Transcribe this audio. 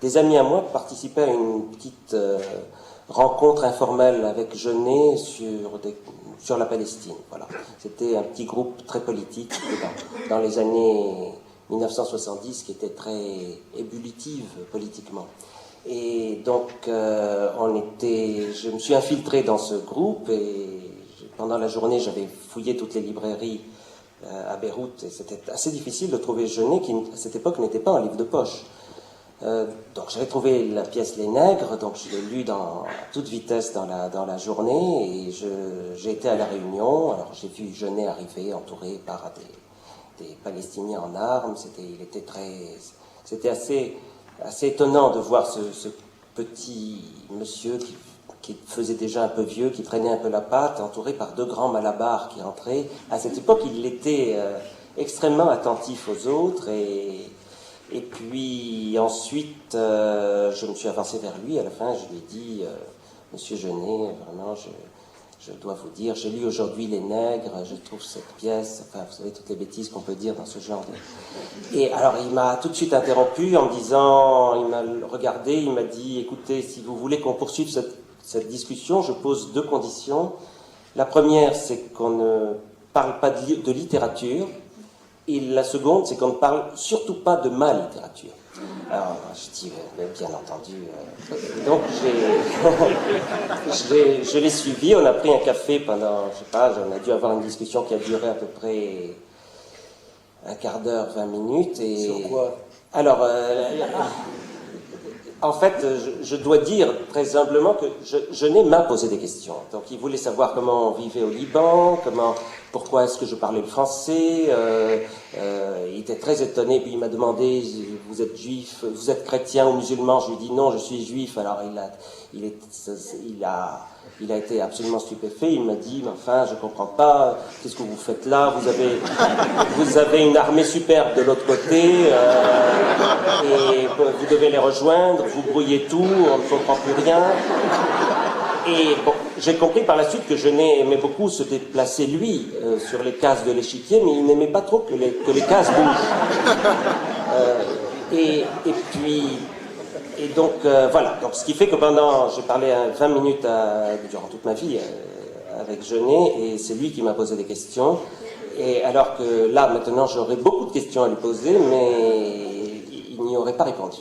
des amis à moi participaient à une petite rencontre informelle avec Genet sur la Palestine. Voilà. C'était un petit groupe très politique dans les années 1970 qui était très ébulitive politiquement. Et donc, je me suis infiltré dans ce groupe et pendant la journée, j'avais fouillé toutes les librairies à Beyrouth et c'était assez difficile de trouver Genet qui, à cette époque, n'était pas un livre de poche. Donc j'avais trouvé la pièce Les Nègres, donc je l'ai lu à toute vitesse dans la journée et j'ai été à La Réunion. Alors j'ai vu Genet arriver entouré par des Palestiniens en armes. C'était assez étonnant de voir ce petit monsieur qui faisait déjà un peu vieux, qui traînait un peu la patte, entouré par deux grands malabars qui entraient. À cette époque, il était extrêmement attentif aux autres et puis ensuite, je me suis avancé vers lui. À la fin, je lui ai dit, Monsieur Genet, vraiment, je dois vous dire, j'ai lu aujourd'hui Les Nègres, je trouve cette pièce, enfin, vous savez, toutes les bêtises qu'on peut dire dans ce genre de... Et alors, il m'a tout de suite interrompu en me disant, il m'a regardé, il m'a dit, écoutez, si vous voulez qu'on poursuive cette discussion, je pose deux conditions. La première, c'est qu'on ne parle pas de littérature. Et la seconde, c'est qu'on ne parle surtout pas de ma littérature. Alors, je dis, bien entendu. Donc, je l'ai suivi. On a pris un café pendant, je sais pas, on a dû avoir une discussion qui a duré à peu près un quart d'heure, 20 minutes. Et, sur quoi? Alors, en fait, je dois dire très humblement que Genet m'a posé des questions. Donc, il voulait savoir comment on vivait au Liban, pourquoi est-ce que je parlais le français. Il était très étonné, puis il m'a demandé, vous êtes juif, vous êtes chrétien ou musulman? Je lui ai dit non, je suis juif. Alors, il a été absolument stupéfait. Il m'a dit, mais enfin, je comprends pas, qu'est-ce que vous faites là? Vous avez une armée superbe de l'autre côté, et vous devez les rejoindre, vous brouillez tout, on ne comprend plus rien. Et bon, j'ai compris par la suite que Genet aimait beaucoup se déplacer, lui, sur les cases de l'échiquier, mais il n'aimait pas trop que les cases bougent. Et donc, voilà. Donc, ce qui fait que j'ai parlé 20 minutes durant toute ma vie avec Genet, et c'est lui qui m'a posé des questions. Et alors que là, maintenant, j'aurais beaucoup de questions à lui poser, mais il n'y aurait pas répondu.